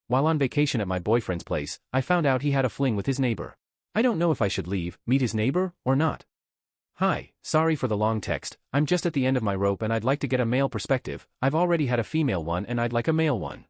While on vacation at my boyfriend's place, I found out he had a fling with his neighbor. I don't know if I should leave, meet his neighbor, or not. Hi, sorry for the long text, I'm just at the end of my rope and I'd like to get a male perspective. I've already had a female one and I'd like a male one.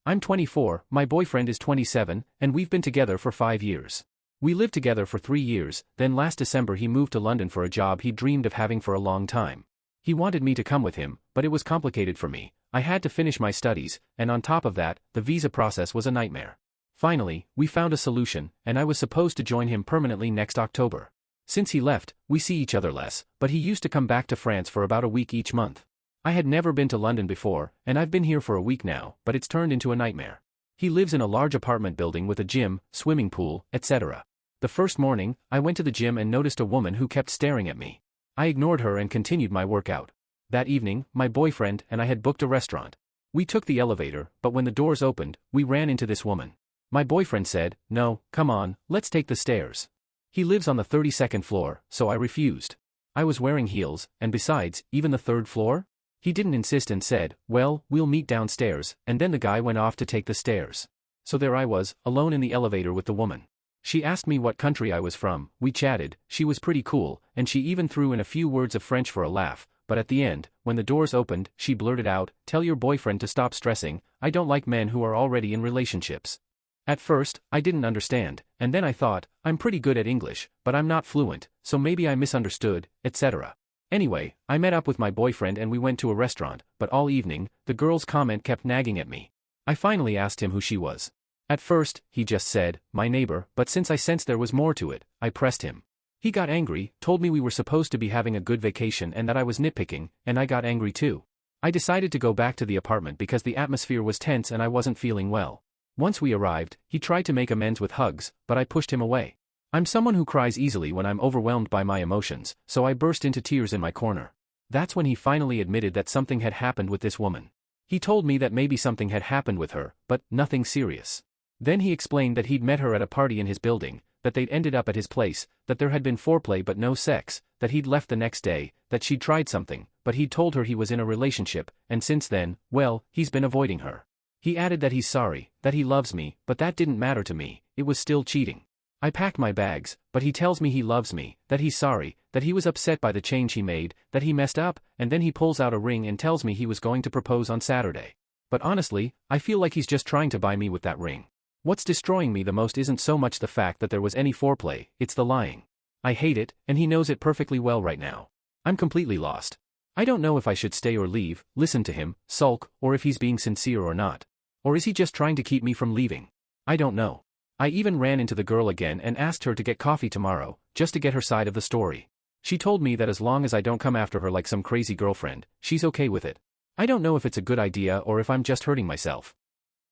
I'm 24, my boyfriend is 27, and we've been together for 5 years. We lived together for 3 years, then last December he moved to London for a job he'd dreamed of having for a long time. He wanted me to come with him, but it was complicated for me. I had to finish my studies, and on top of that, the visa process was a nightmare. Finally, we found a solution, and I was supposed to join him permanently next October. Since he left, we see each other less, but he used to come back to France for about a week each month. I had never been to London before, and I've been here for a week now, but it's turned into a nightmare. He lives in a large apartment building with a gym, swimming pool, etc. The first morning, I went to the gym and noticed a woman who kept staring at me. I ignored her and continued my workout. That evening, my boyfriend and I had booked a restaurant. We took the elevator, but when the doors opened, we ran into this woman. My boyfriend said, "No, come on, let's take the stairs." He lives on the 32nd floor, so I refused. I was wearing heels, and besides, even the 3rd floor? He didn't insist and said, "Well, we'll meet downstairs," and then the guy went off to take the stairs. So there I was, alone in the elevator with the woman. She asked me what country I was from, we chatted, she was pretty cool, and she even threw in a few words of French for a laugh, but at the end, when the doors opened, she blurted out, "Tell your boyfriend to stop stressing, I don't like men who are already in relationships." At first, I didn't understand, and then I thought, I'm pretty good at English, but I'm not fluent, so maybe I misunderstood, etc. Anyway, I met up with my boyfriend and we went to a restaurant, but all evening, the girl's comment kept nagging at me. I finally asked him who she was. At first, he just said, "My neighbor," but since I sensed there was more to it, I pressed him. He got angry, told me we were supposed to be having a good vacation and that I was nitpicking, and I got angry too. I decided to go back to the apartment because the atmosphere was tense and I wasn't feeling well. Once we arrived, he tried to make amends with hugs, but I pushed him away. I'm someone who cries easily when I'm overwhelmed by my emotions, so I burst into tears in my corner. That's when he finally admitted that something had happened with this woman. He told me that maybe something had happened with her, but nothing serious. Then he explained that he'd met her at a party in his building, that they'd ended up at his place, that there had been foreplay but no sex, that he'd left the next day, that she'd tried something, but he'd told her he was in a relationship, and since then, well, he's been avoiding her. He added that he's sorry, that he loves me, but that didn't matter to me, it was still cheating. I packed my bags, but he tells me he loves me, that he's sorry, that he was upset by the change he made, that he messed up, and then he pulls out a ring and tells me he was going to propose on Saturday. But honestly, I feel like he's just trying to buy me with that ring. What's destroying me the most isn't so much the fact that there was any foreplay, it's the lying. I hate it, and he knows it perfectly well right now. I'm completely lost. I don't know if I should stay or leave, listen to him, sulk, or if he's being sincere or not. Or is he just trying to keep me from leaving? I don't know. I even ran into the girl again and asked her to get coffee tomorrow, just to get her side of the story. She told me that as long as I don't come after her like some crazy girlfriend, she's okay with it. I don't know if it's a good idea or if I'm just hurting myself.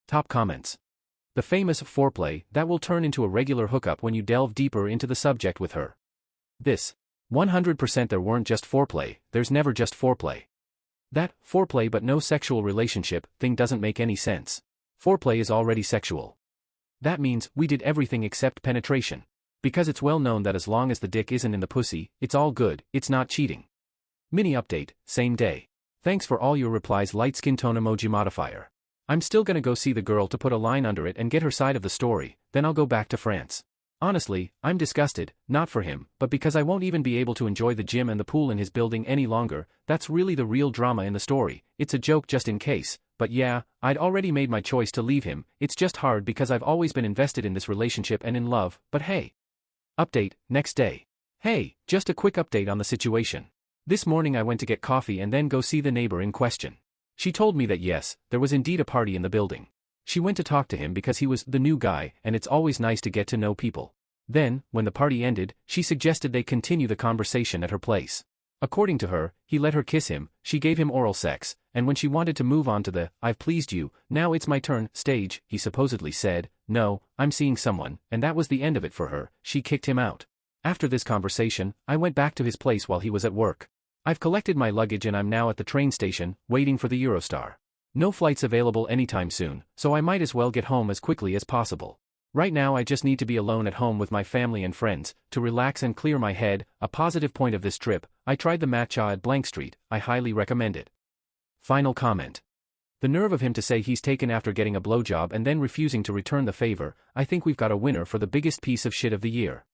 Top comments. The famous foreplay that will turn into a regular hookup when you delve deeper into the subject with her. This 100% there weren't just foreplay, there's never just foreplay. That foreplay but no sexual relationship thing doesn't make any sense. Foreplay is already sexual. That means we did everything except penetration. Because it's well known that as long as the dick isn't in the pussy, it's all good, it's not cheating. Mini update, same day. Thanks for all your replies, light skin tone emoji modifier. I'm still gonna go see the girl to put a line under it and get her side of the story, then I'll go back to France. Honestly, I'm disgusted, not for him, but because I won't even be able to enjoy the gym and the pool in his building any longer. That's really the real drama in the story. It's a joke just in case, but yeah, I'd already made my choice to leave him. It's just hard because I've always been invested in this relationship and in love, but hey. Update, next day. Hey, just a quick update on the situation. This morning I went to get coffee and then go see the neighbor in question. She told me that yes, there was indeed a party in the building. She went to talk to him because he was the new guy, and it's always nice to get to know people. Then, when the party ended, she suggested they continue the conversation at her place. According to her, he let her kiss him, she gave him oral sex, and when she wanted to move on to the "I've pleased you, now it's my turn" stage, he supposedly said, "No, I'm seeing someone," and that was the end of it for her. She kicked him out. After this conversation, I went back to his place while he was at work. I've collected my luggage and I'm now at the train station, waiting for the Eurostar. No flights available anytime soon, so I might as well get home as quickly as possible. Right now I just need to be alone at home with my family and friends, to relax and clear my head. A positive point of this trip, I tried the matcha at Blank Street, I highly recommend it. Final comment. The nerve of him to say he's taken after getting a blowjob and then refusing to return the favor. I think we've got a winner for the biggest piece of shit of the year.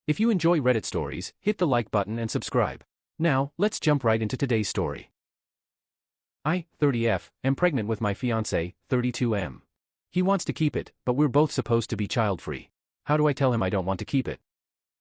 If you enjoy Reddit stories, hit the like button and subscribe. Now, let's jump right into today's story. I, 30F, am pregnant with my fiancé, 32M. He wants to keep it, but we're both supposed to be child-free. How do I tell him I don't want to keep it?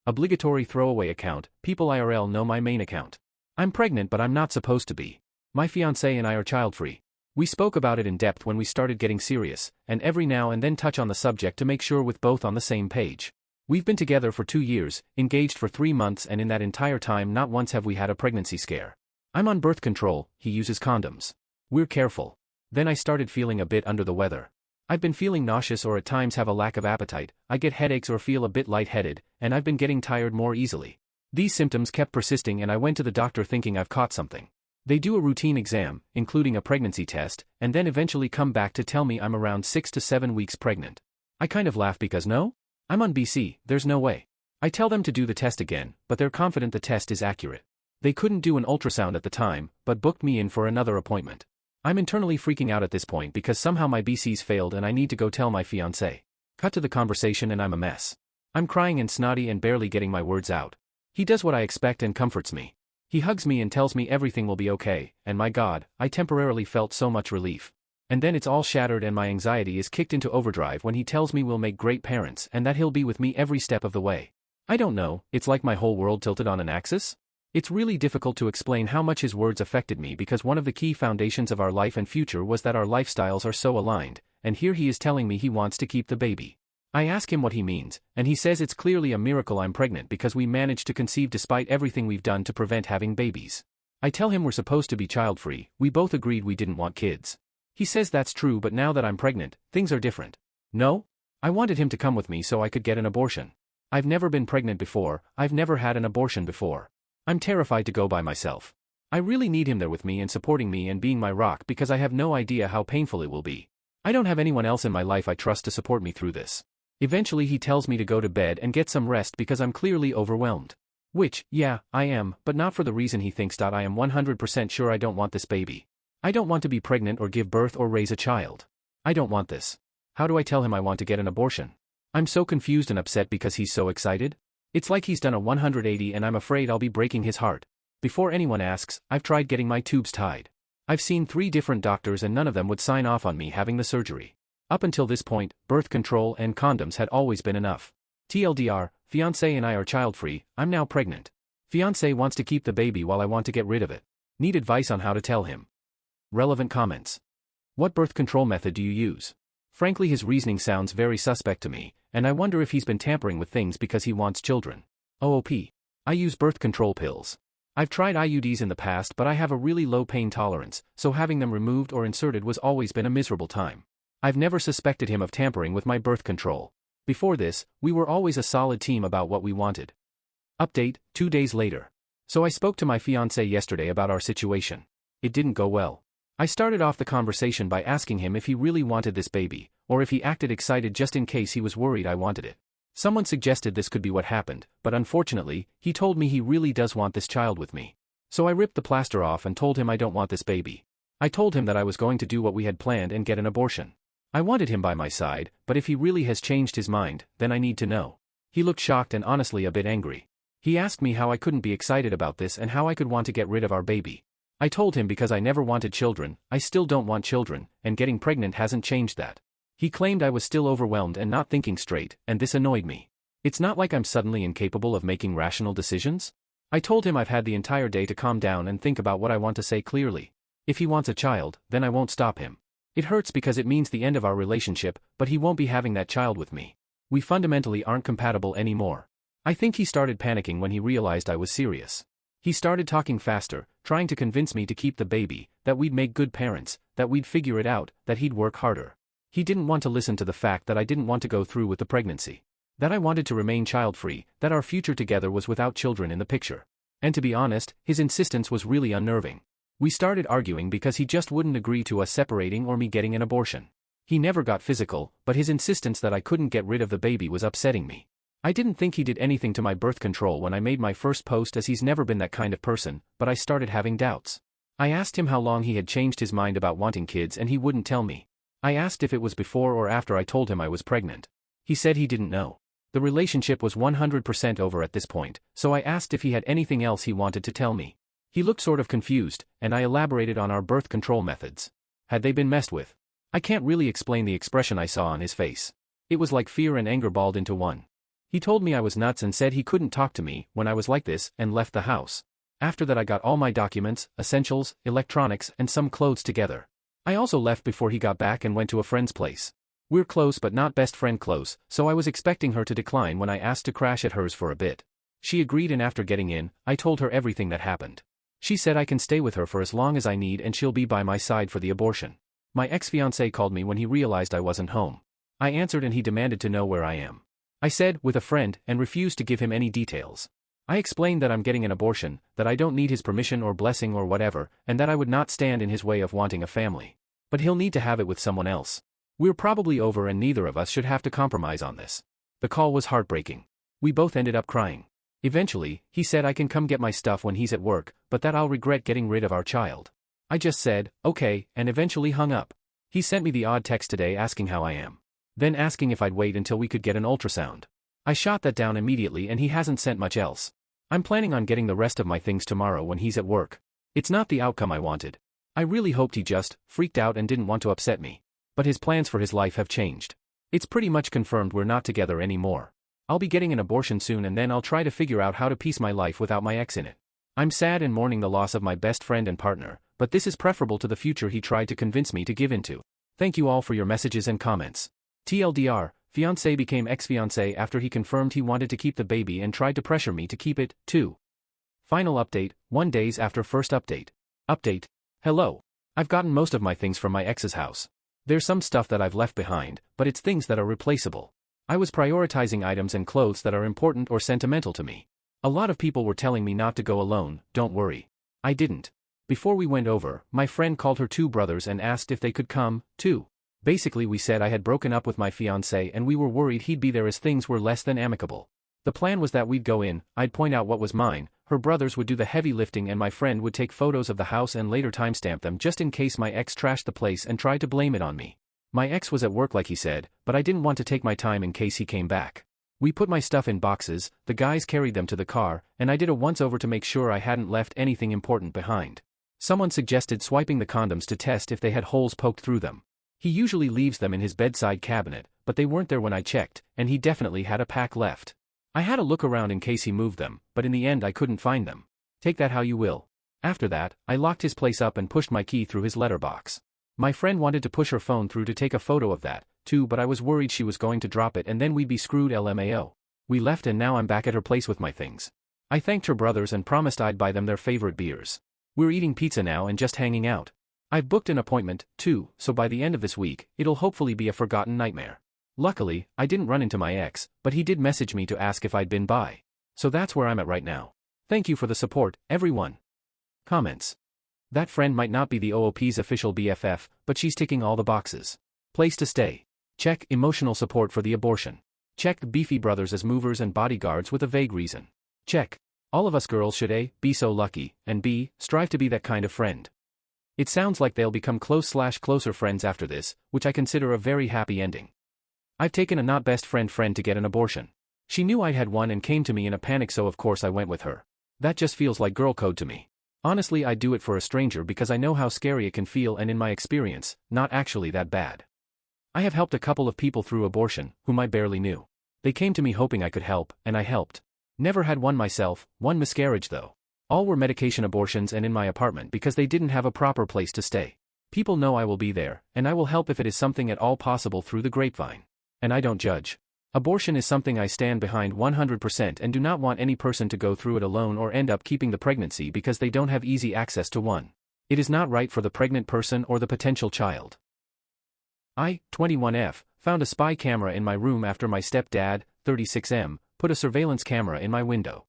Obligatory throwaway account. People IRL know my main account. I'm pregnant, but I'm not supposed to be. My fiancé and I are child-free. We spoke about it in depth when we started getting serious, and every now and then touch on the subject to make sure we're both on the same page. We've been together for 2 years, engaged for 3 months, and in that entire time not once have we had a pregnancy scare. I'm on birth control, he uses condoms. We're careful. Then I started feeling a bit under the weather. I've been feeling nauseous or at times have a lack of appetite, I get headaches or feel a bit lightheaded, and I've been getting tired more easily. These symptoms kept persisting and I went to the doctor thinking I've caught something. They do a routine exam, including a pregnancy test, and then eventually come back to tell me I'm around 6 to 7 weeks pregnant. I kind of laugh because no? I'm on BC, there's no way. I tell them to do the test again, but they're confident the test is accurate. They couldn't do an ultrasound at the time, but booked me in for another appointment. I'm internally freaking out at this point because somehow my BC's failed and I need to go tell my fiancé. Cut to the conversation and I'm a mess. I'm crying and snotty and barely getting my words out. He does what I expect and comforts me. He hugs me and tells me everything will be okay, and my God, I temporarily felt so much relief. And then it's all shattered and my anxiety is kicked into overdrive when he tells me we'll make great parents and that he'll be with me every step of the way. I don't know, it's like my whole world tilted on an axis? It's really difficult to explain how much his words affected me because one of the key foundations of our life and future was that our lifestyles are so aligned, and here he is telling me he wants to keep the baby. I ask him what he means, and he says it's clearly a miracle I'm pregnant because we managed to conceive despite everything we've done to prevent having babies. I tell him we're supposed to be child-free, we both agreed we didn't want kids. He says that's true, but now that I'm pregnant, things are different. No? I wanted him to come with me so I could get an abortion. I've never been pregnant before, I've never had an abortion before. I'm terrified to go by myself. I really need him there with me and supporting me and being my rock because I have no idea how painful it will be. I don't have anyone else in my life I trust to support me through this. Eventually he tells me to go to bed and get some rest because I'm clearly overwhelmed. Which, yeah, I am, but not for the reason he thinks. I am 100% sure I don't want this baby. I don't want to be pregnant or give birth or raise a child. I don't want this. How do I tell him I want to get an abortion? I'm so confused and upset because he's so excited. It's like he's done a 180 and I'm afraid I'll be breaking his heart. Before anyone asks, I've tried getting my tubes tied. I've seen 3 different doctors and none of them would sign off on me having the surgery. Up until this point, birth control and condoms had always been enough. TLDR, fiancé and I are child-free, I'm now pregnant. Fiancé wants to keep the baby while I want to get rid of it. Need advice on how to tell him. Relevant comments. What birth control method do you use? Frankly, his reasoning sounds very suspect to me, and I wonder if he's been tampering with things because he wants children. OOP. I use birth control pills. I've tried IUDs in the past, but I have a really low pain tolerance, so having them removed or inserted was always been a miserable time. I've never suspected him of tampering with my birth control. Before this, we were always a solid team about what we wanted. Update, 2 days later. So I spoke to my fiancé yesterday about our situation. It didn't go well. I started off the conversation by asking him if he really wanted this baby, or if he acted excited just in case he was worried I wanted it. Someone suggested this could be what happened, but unfortunately, he told me he really does want this child with me. So I ripped the plaster off and told him I don't want this baby. I told him that I was going to do what we had planned and get an abortion. I wanted him by my side, but if he really has changed his mind, then I need to know. He looked shocked and honestly a bit angry. He asked me how I couldn't be excited about this and how I could want to get rid of our baby. I told him because I never wanted children, I still don't want children, and getting pregnant hasn't changed that. He claimed I was still overwhelmed and not thinking straight, and this annoyed me. It's not like I'm suddenly incapable of making rational decisions. I told him I've had the entire day to calm down and think about what I want to say clearly. If he wants a child, then I won't stop him. It hurts because it means the end of our relationship, but he won't be having that child with me. We fundamentally aren't compatible anymore. I think he started panicking when he realized I was serious. He started talking faster, trying to convince me to keep the baby, that we'd make good parents, that we'd figure it out, that he'd work harder. He didn't want to listen to the fact that I didn't want to go through with the pregnancy. That I wanted to remain child-free, that our future together was without children in the picture. And to be honest, his insistence was really unnerving. We started arguing because he just wouldn't agree to us separating or me getting an abortion. He never got physical, but his insistence that I couldn't get rid of the baby was upsetting me. I didn't think he did anything to my birth control when I made my first post as he's never been that kind of person, but I started having doubts. I asked him how long he had changed his mind about wanting kids and he wouldn't tell me. I asked if it was before or after I told him I was pregnant. He said he didn't know. The relationship was 100% over at this point, so I asked if he had anything else he wanted to tell me. He looked sort of confused, and I elaborated on our birth control methods. Had they been messed with? I can't really explain the expression I saw on his face. It was like fear and anger balled into one. He told me I was nuts and said he couldn't talk to me when I was like this and left the house. After that I got all my documents, essentials, electronics and some clothes together. I also left before he got back and went to a friend's place. We're close but not best friend close, so I was expecting her to decline when I asked to crash at hers for a bit. She agreed and after getting in, I told her everything that happened. She said I can stay with her for as long as I need and she'll be by my side for the abortion. My ex-fiancé called me when he realized I wasn't home. I answered and he demanded to know where I am. I said, with a friend, and refused to give him any details. I explained that I'm getting an abortion, that I don't need his permission or blessing or whatever, and that I would not stand in his way of wanting a family. But he'll need to have it with someone else. We're probably over and neither of us should have to compromise on this. The call was heartbreaking. We both ended up crying. Eventually, he said I can come get my stuff when he's at work, but that I'll regret getting rid of our child. I just said, okay, and eventually hung up. He sent me the odd text today asking how I am. Then asking if I'd wait until we could get an ultrasound. I shot that down immediately and he hasn't sent much else. I'm planning on getting the rest of my things tomorrow when he's at work. It's not the outcome I wanted. I really hoped he just freaked out and didn't want to upset me. But his plans for his life have changed. It's pretty much confirmed we're not together anymore. I'll be getting an abortion soon and then I'll try to figure out how to piece my life without my ex in it. I'm sad and mourning the loss of my best friend and partner, but this is preferable to the future he tried to convince me to give into. Thank you all for your messages and comments. TLDR, fiancé became ex-fiancé after he confirmed he wanted to keep the baby and tried to pressure me to keep it, too. Final update, 1 day after first update. Update. Hello. I've gotten most of my things from my ex's house. There's some stuff that I've left behind, but it's things that are replaceable. I was prioritizing items and clothes that are important or sentimental to me. A lot of people were telling me not to go alone, don't worry. I didn't. Before we went over, my friend called her 2 brothers and asked if they could come, too. Basically we said I had broken up with my fiancé and we were worried he'd be there as things were less than amicable. The plan was that we'd go in, I'd point out what was mine, her brothers would do the heavy lifting and my friend would take photos of the house and later timestamp them just in case my ex trashed the place and tried to blame it on me. My ex was at work like he said, but I didn't want to take my time in case he came back. We put my stuff in boxes, the guys carried them to the car, and I did a once-over to make sure I hadn't left anything important behind. Someone suggested swiping the condoms to test if they had holes poked through them. He usually leaves them in his bedside cabinet, but they weren't there when I checked, and he definitely had a pack left. I had a look around in case he moved them, but in the end I couldn't find them. Take that how you will. After that, I locked his place up and pushed my key through his letterbox. My friend wanted to push her phone through to take a photo of that, too, but I was worried she was going to drop it and then we'd be screwed LMAO. We left and now I'm back at her place with my things. I thanked her brothers and promised I'd buy them their favorite beers. We're eating pizza now and just hanging out. I've booked an appointment, too, so by the end of this week, it'll hopefully be a forgotten nightmare. Luckily, I didn't run into my ex, but he did message me to ask if I'd been by. So that's where I'm at right now. Thank you for the support, everyone. Comments. That friend might not be the OOP's official BFF, but she's ticking all the boxes. Place to stay. Check emotional support for the abortion. Check beefy brothers as movers and bodyguards with a vague reason. Check. All of us girls should A, be so lucky, and B, strive to be that kind of friend. It sounds like they'll become closer friends after this, which I consider a very happy ending. I've taken a not best friend to get an abortion. She knew I'd had one and came to me in a panic, so of course I went with her. That just feels like girl code to me. Honestly, I'd do it for a stranger because I know how scary it can feel and in my experience, not actually that bad. I have helped a couple of people through abortion, whom I barely knew. They came to me hoping I could help, and I helped. Never had one myself, one miscarriage though. All were medication abortions and in my apartment because they didn't have a proper place to stay. People know I will be there, and I will help if it is something at all possible through the grapevine. And I don't judge. Abortion is something I stand behind 100% and do not want any person to go through it alone or end up keeping the pregnancy because they don't have easy access to one. It is not right for the pregnant person or the potential child. I, 21F, found a spy camera in my room after my stepdad, 36M, put a surveillance camera in my window.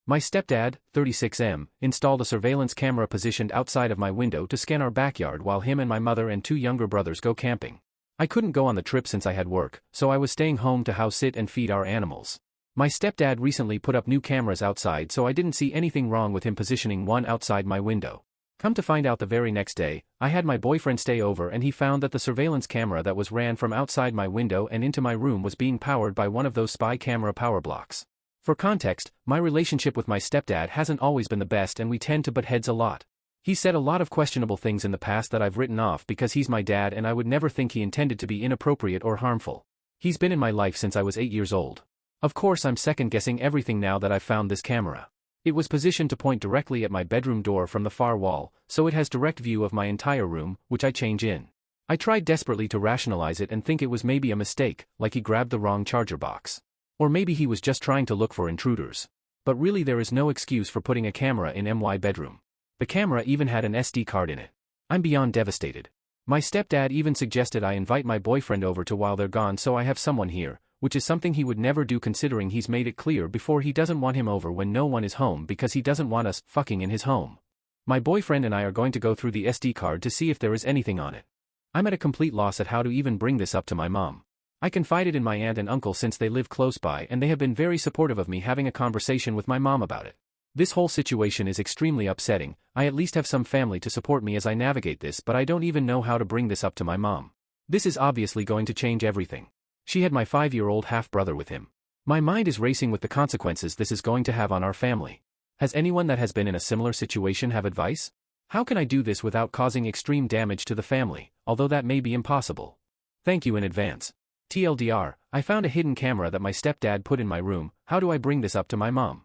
My stepdad, 36M, installed a surveillance camera positioned outside of my window to scan our backyard while him and my mother and 2 younger brothers go camping. I couldn't go on the trip since I had work, so I was staying home to house sit and feed our animals. My stepdad recently put up new cameras outside, so I didn't see anything wrong with him positioning one outside my window. Come to find out the very next day, I had my boyfriend stay over and he found that the surveillance camera that was ran from outside my window and into my room was being powered by one of those spy camera power blocks. For context, my relationship with my stepdad hasn't always been the best and we tend to butt heads a lot. He said a lot of questionable things in the past that I've written off because he's my dad and I would never think he intended to be inappropriate or harmful. He's been in my life since I was 8 years old. Of course I'm second-guessing everything now that I've found this camera. It was positioned to point directly at my bedroom door from the far wall, so it has direct view of my entire room, which I change in. I tried desperately to rationalize it and think it was maybe a mistake, like he grabbed the wrong charger box. Or maybe he was just trying to look for intruders. But really there is no excuse for putting a camera in my bedroom. The camera even had an SD card in it. I'm beyond devastated. My stepdad even suggested I invite my boyfriend over to while they're gone so I have someone here, which is something he would never do considering he's made it clear before he doesn't want him over when no one is home because he doesn't want us fucking in his home. My boyfriend and I are going to go through the SD card to see if there is anything on it. I'm at a complete loss at how to even bring this up to my mom. I confided in my aunt and uncle since they live close by and they have been very supportive of me having a conversation with my mom about it. This whole situation is extremely upsetting. I at least have some family to support me as I navigate this, but I don't even know how to bring this up to my mom. This is obviously going to change everything. She had my 5-year-old half-brother with him. My mind is racing with the consequences this is going to have on our family. Has anyone that has been in a similar situation have advice? How can I do this without causing extreme damage to the family, although that may be impossible? Thank you in advance. TLDR, I found a hidden camera that my stepdad put in my room. How do I bring this up to my mom?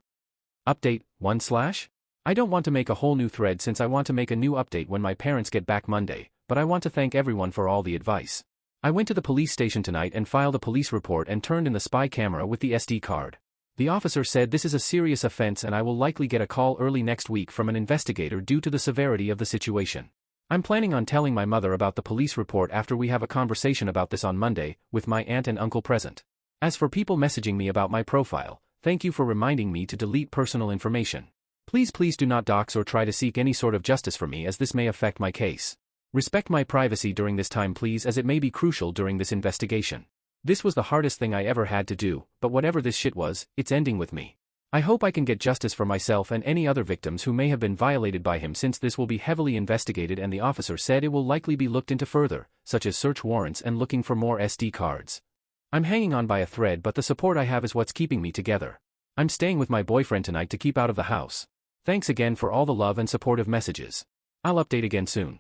Update, 1/. I don't want to make a whole new thread since I want to make a new update when my parents get back Monday, but I want to thank everyone for all the advice. I went to the police station tonight and filed a police report and turned in the spy camera with the SD card. The officer said this is a serious offense and I will likely get a call early next week from an investigator due to the severity of the situation. I'm planning on telling my mother about the police report after we have a conversation about this on Monday, with my aunt and uncle present. As for people messaging me about my profile, thank you for reminding me to delete personal information. Please do not dox or try to seek any sort of justice for me as this may affect my case. Respect my privacy during this time please as it may be crucial during this investigation. This was the hardest thing I ever had to do, but whatever this shit was, it's ending with me. I hope I can get justice for myself and any other victims who may have been violated by him since this will be heavily investigated and the officer said it will likely be looked into further, such as search warrants and looking for more SD cards. I'm hanging on by a thread but the support I have is what's keeping me together. I'm staying with my boyfriend tonight to keep out of the house. Thanks again for all the love and supportive messages. I'll update again soon.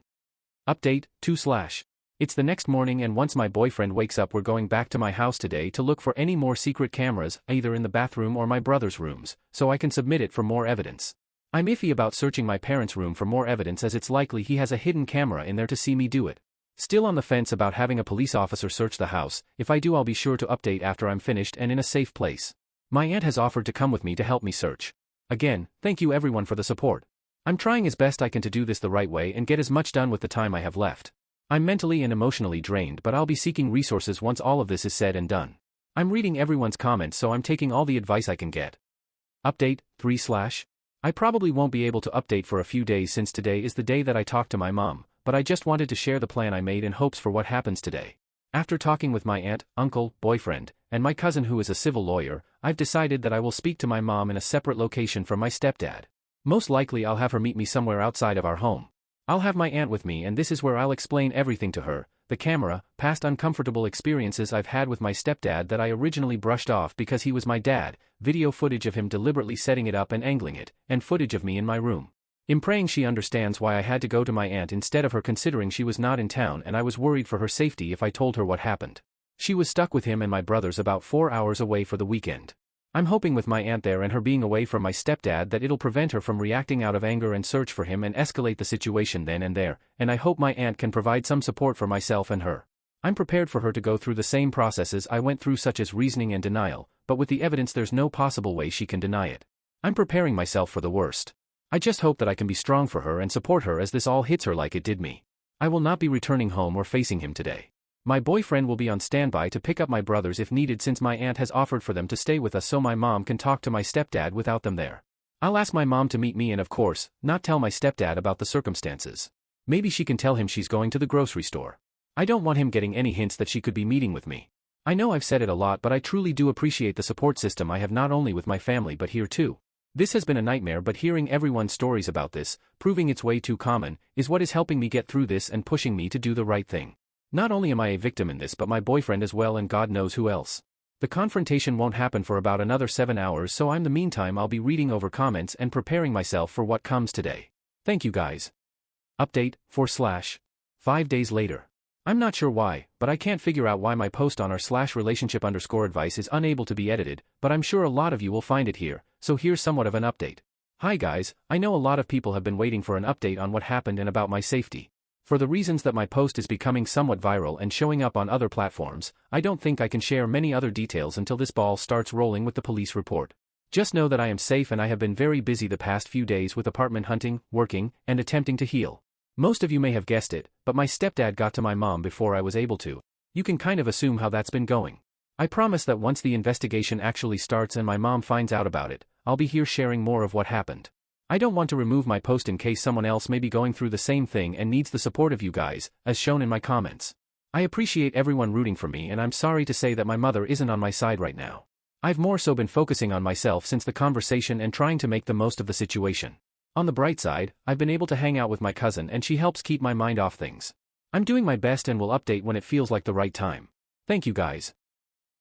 Update, 2/. It's the next morning and once my boyfriend wakes up we're going back to my house today to look for any more secret cameras, either in the bathroom or my brother's rooms, so I can submit it for more evidence. I'm iffy about searching my parents' room for more evidence as it's likely he has a hidden camera in there to see me do it. Still on the fence about having a police officer search the house. If I do I'll be sure to update after I'm finished and in a safe place. My aunt has offered to come with me to help me search. Again, thank you everyone for the support. I'm trying as best I can to do this the right way and get as much done with the time I have left. I'm mentally and emotionally drained but I'll be seeking resources once all of this is said and done. I'm reading everyone's comments so I'm taking all the advice I can get. Update, 3/. I probably won't be able to update for a few days since today is the day that I talked to my mom, but I just wanted to share the plan I made in hopes for what happens today. After talking with my aunt, uncle, boyfriend, and my cousin who is a civil lawyer, I've decided that I will speak to my mom in a separate location from my stepdad. Most likely I'll have her meet me somewhere outside of our home. I'll have my aunt with me and this is where I'll explain everything to her, the camera, past uncomfortable experiences I've had with my stepdad that I originally brushed off because he was my dad, video footage of him deliberately setting it up and angling it, and footage of me in my room. I'm praying she understands why I had to go to my aunt instead of her considering she was not in town and I was worried for her safety if I told her what happened. She was stuck with him and my brothers about 4 hours away for the weekend. I'm hoping with my aunt there and her being away from my stepdad that it'll prevent her from reacting out of anger and search for him and escalate the situation then and there, and I hope my aunt can provide some support for myself and her. I'm prepared for her to go through the same processes I went through such as reasoning and denial, but with the evidence there's no possible way she can deny it. I'm preparing myself for the worst. I just hope that I can be strong for her and support her as this all hits her like it did me. I will not be returning home or facing him today. My boyfriend will be on standby to pick up my brothers if needed since my aunt has offered for them to stay with us so my mom can talk to my stepdad without them there. I'll ask my mom to meet me and of course, not tell my stepdad about the circumstances. Maybe she can tell him she's going to the grocery store. I don't want him getting any hints that she could be meeting with me. I know I've said it a lot but I truly do appreciate the support system I have not only with my family but here too. This has been a nightmare, but hearing everyone's stories about this, proving it's way too common, is what is helping me get through this and pushing me to do the right thing. Not only am I a victim in this but my boyfriend as well, and God knows who else. The confrontation won't happen for about another 7 hours, so in the meantime I'll be reading over comments and preparing myself for what comes today. Thank you guys. Update, 4/5 days later. I'm not sure why, but I can't figure out why my post on r/relationship_advice is unable to be edited, but I'm sure a lot of you will find it here, so here's somewhat of an update. Hi guys, I know a lot of people have been waiting for an update on what happened and about my safety. For the reasons that my post is becoming somewhat viral and showing up on other platforms, I don't think I can share many other details until this ball starts rolling with the police report. Just know that I am safe and I have been very busy the past few days with apartment hunting, working, and attempting to heal. Most of you may have guessed it, but my stepdad got to my mom before I was able to. You can kind of assume how that's been going. I promise that once the investigation actually starts and my mom finds out about it, I'll be here sharing more of what happened. I don't want to remove my post in case someone else may be going through the same thing and needs the support of you guys, as shown in my comments. I appreciate everyone rooting for me, and I'm sorry to say that my mother isn't on my side right now. I've more so been focusing on myself since the conversation and trying to make the most of the situation. On the bright side, I've been able to hang out with my cousin and she helps keep my mind off things. I'm doing my best and will update when it feels like the right time. Thank you guys.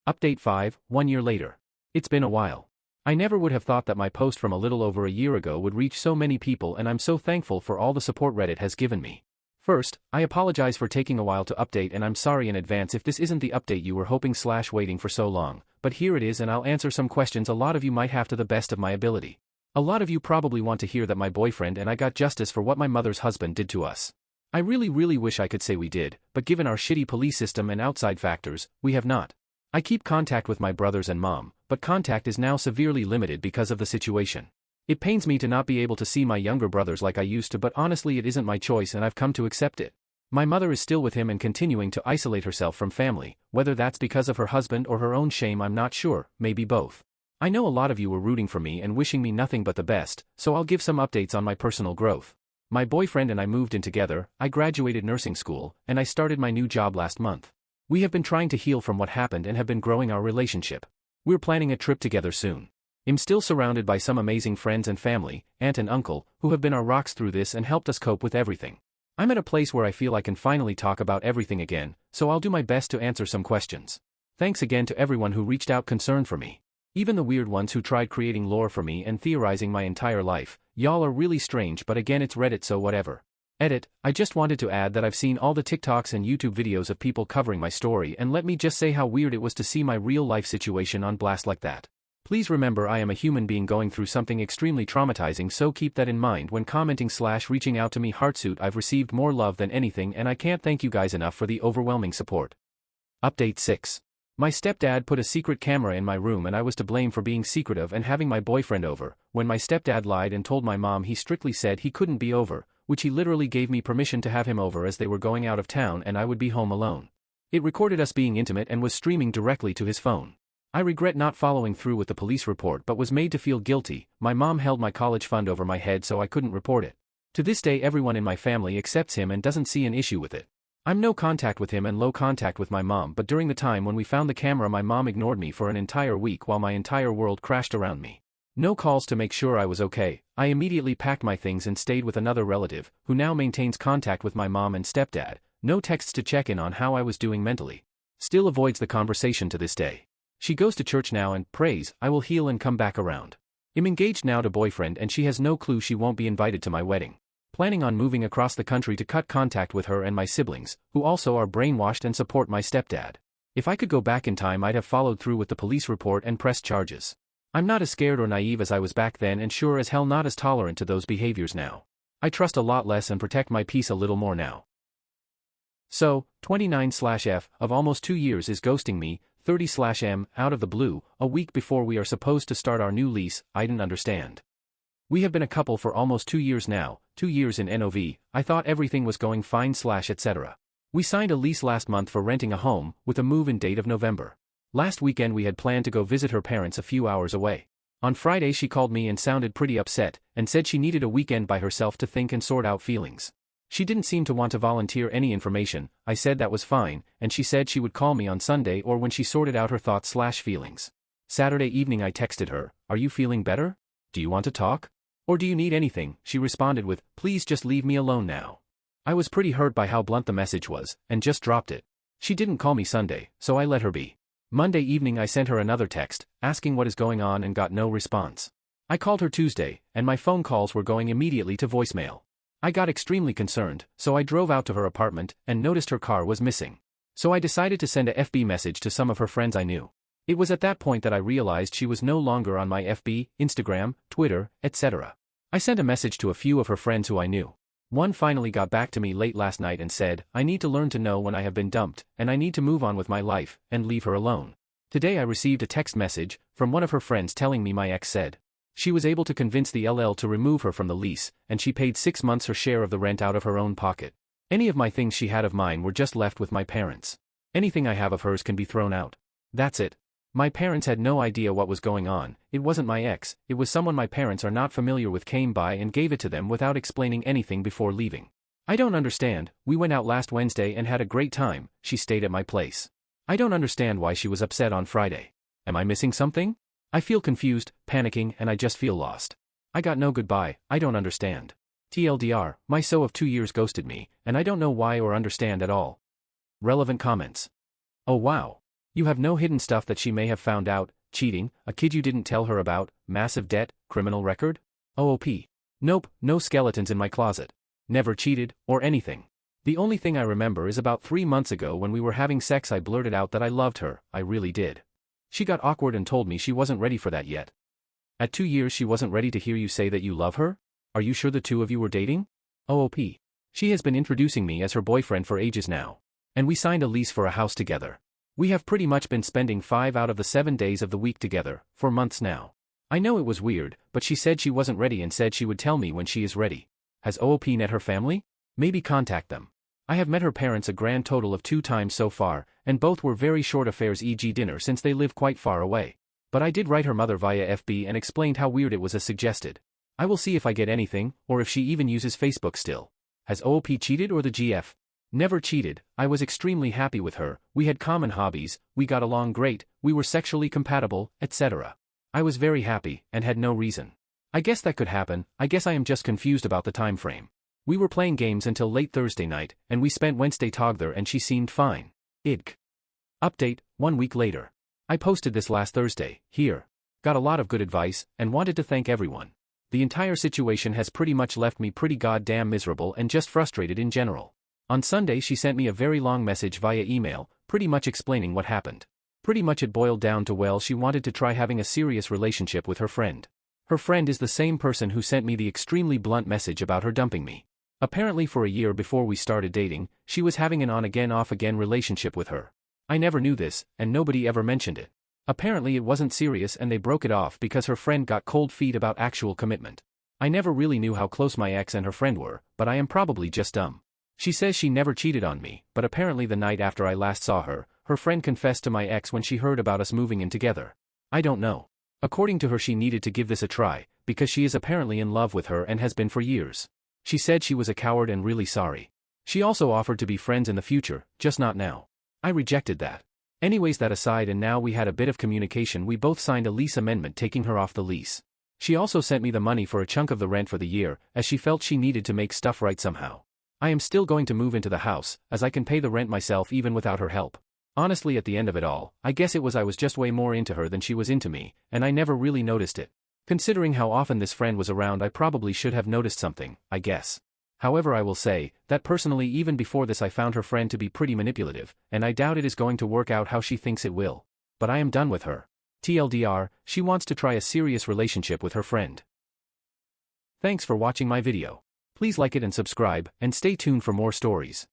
Update 5, 1 year later. It's been a while. I never would have thought that my post from a little over a year ago would reach so many people, and I'm so thankful for all the support Reddit has given me. First, I apologize for taking a while to update, and I'm sorry in advance if this isn't the update you were hoping/waiting for so long, but here it is, and I'll answer some questions a lot of you might have to the best of my ability. A lot of you probably want to hear that my boyfriend and I got justice for what my mother's husband did to us. I really wish I could say we did, but given our shitty police system and outside factors, we have not. I keep contact with my brothers and mom, but contact is now severely limited because of the situation. It pains me to not be able to see my younger brothers like I used to, but honestly it isn't my choice and I've come to accept it. My mother is still with him and continuing to isolate herself from family, whether that's because of her husband or her own shame I'm not sure, maybe both. I know a lot of you were rooting for me and wishing me nothing but the best, so I'll give some updates on my personal growth. My boyfriend and I moved in together, I graduated nursing school, and I started my new job last month. We have been trying to heal from what happened and have been growing our relationship. We're planning a trip together soon. I'm still surrounded by some amazing friends and family, aunt and uncle, who have been our rocks through this and helped us cope with everything. I'm at a place where I feel I can finally talk about everything again, so I'll do my best to answer some questions. Thanks again to everyone who reached out concerned for me. Even the weird ones who tried creating lore for me and theorizing my entire life. Y'all are really strange, but again it's Reddit, so whatever. Edit, I just wanted to add that I've seen all the TikToks and YouTube videos of people covering my story, and let me just say how weird it was to see my real life situation on blast like that. Please remember I am a human being going through something extremely traumatizing, so keep that in mind when commenting/reaching out to me. Heartsuit, I've received more love than anything and I can't thank you guys enough for the overwhelming support. Update 6. My stepdad put a secret camera in my room and I was to blame for being secretive and having my boyfriend over. When my stepdad lied and told my mom he strictly said he couldn't be over, which he literally gave me permission to have him over as they were going out of town and I would be home alone. It recorded us being intimate and was streaming directly to his phone. I regret not following through with the police report but was made to feel guilty. My mom held my college fund over my head so I couldn't report it. To this day everyone in my family accepts him and doesn't see an issue with it. I'm no contact with him and low contact with my mom, but during the time when we found the camera my mom ignored me for an entire week while my entire world crashed around me. No calls to make sure I was okay. I immediately packed my things and stayed with another relative, who now maintains contact with my mom and stepdad. No texts to check in on how I was doing mentally. Still avoids the conversation to this day. She goes to church now and prays I will heal and come back around. I'm engaged now to boyfriend and she has no clue she won't be invited to my wedding. Planning on moving across the country to cut contact with her and my siblings, who also are brainwashed and support my stepdad. If I could go back in time I'd have followed through with the police report and pressed charges. I'm not as scared or naive as I was back then and sure as hell not as tolerant to those behaviors now. I trust a lot less and protect my peace a little more now. So, 29/F of almost 2 years is ghosting me, 30/M out of the blue, a week before we are supposed to start our new lease. I didn't understand. We have been a couple for almost 2 years now, 2 years in NOV. I thought everything was going fine/etc. We signed a lease last month for renting a home, with a move-in date of November. Last weekend we had planned to go visit her parents a few hours away. On Friday she called me and sounded pretty upset, and said she needed a weekend by herself to think and sort out feelings. She didn't seem to want to volunteer any information. I said that was fine, and she said she would call me on Sunday or when she sorted out her thoughts/feelings. Saturday evening I texted her, "Are you feeling better?" Do you want to talk? Or do you need anything? She responded with, please just leave me alone now. I was pretty hurt by how blunt the message was, and just dropped it. She didn't call me Sunday, so I let her be. Monday evening I sent her another text, asking what is going on and got no response. I called her Tuesday, and my phone calls were going immediately to voicemail. I got extremely concerned, so I drove out to her apartment, and noticed her car was missing. So I decided to send a FB message to some of her friends I knew. It was at that point that I realized she was no longer on my FB, Instagram, Twitter, etc. I sent a message to a few of her friends who I knew. One finally got back to me late last night and said, I need to learn to know when I have been dumped, and I need to move on with my life, and leave her alone. Today I received a text message from one of her friends telling me my ex said she was able to convince the LL to remove her from the lease, and she paid 6 months her share of the rent out of her own pocket. Any of my things she had of mine were just left with my parents. Anything I have of hers can be thrown out. That's it. My parents had no idea what was going on. It wasn't my ex, it was someone my parents are not familiar with came by and gave it to them without explaining anything before leaving. I don't understand. We went out last Wednesday and had a great time. She stayed at my place. I don't understand why she was upset on Friday. Am I missing something? I feel confused, panicking, and I just feel lost. I got no goodbye. I don't understand. TLDR, my so of 2 years ghosted me, and I don't know why or understand at all. Relevant comments. Oh wow. You have no hidden stuff that she may have found out, cheating, a kid you didn't tell her about, massive debt, criminal record? OOP. Nope, no skeletons in my closet. Never cheated, or anything. The only thing I remember is about 3 months ago when we were having sex I blurted out that I loved her, I really did. She got awkward and told me she wasn't ready for that yet. At 2 years she wasn't ready to hear you say that you love her? Are you sure the two of you were dating? OOP. She has been introducing me as her boyfriend for ages now. And we signed a lease for a house together. We have pretty much been spending 5 out of the 7 days of the week together, for months now. I know it was weird, but she said she wasn't ready and said she would tell me when she is ready. Has OOP met her family? Maybe contact them. I have met her parents a grand total of 2 times so far, and both were very short affairs, e.g. dinner, since they live quite far away. But I did write her mother via FB and explained how weird it was as suggested. I will see if I get anything, or if she even uses Facebook still. Has OOP cheated or the GF? Never cheated. I was extremely happy with her, we had common hobbies, we got along great, we were sexually compatible, etc. I was very happy, and had no reason. I guess that could happen. I guess I am just confused about the time frame. We were playing games until late Thursday night, and we spent Wednesday together and she seemed fine. IDK. Update, 1 week later. I posted this last Thursday, here. Got a lot of good advice, and wanted to thank everyone. The entire situation has pretty much left me pretty goddamn miserable and just frustrated in general. On Sunday she sent me a very long message via email, pretty much explaining what happened. Pretty much it boiled down to, well, she wanted to try having a serious relationship with her friend. Her friend is the same person who sent me the extremely blunt message about her dumping me. Apparently for a year before we started dating, she was having an on-again off-again relationship with her. I never knew this, and nobody ever mentioned it. Apparently it wasn't serious and they broke it off because her friend got cold feet about actual commitment. I never really knew how close my ex and her friend were, but I am probably just dumb. She says she never cheated on me, but apparently the night after I last saw her, her friend confessed to my ex when she heard about us moving in together. I don't know. According to her she needed to give this a try, because she is apparently in love with her and has been for years. She said she was a coward and really sorry. She also offered to be friends in the future, just not now. I rejected that. Anyways, that aside, and now we had a bit of communication, we both signed a lease amendment taking her off the lease. She also sent me the money for a chunk of the rent for the year, as she felt she needed to make stuff right somehow. I am still going to move into the house, as I can pay the rent myself even without her help. Honestly, at the end of it all, I guess it was I was just way more into her than she was into me, and I never really noticed it. Considering how often this friend was around, I probably should have noticed something, I guess. However, I will say that personally, even before this I found her friend to be pretty manipulative, and I doubt it is going to work out how she thinks it will. But I am done with her. TLDR, she wants to try a serious relationship with her friend. Thanks for watching my video. Please like it and subscribe, and stay tuned for more stories.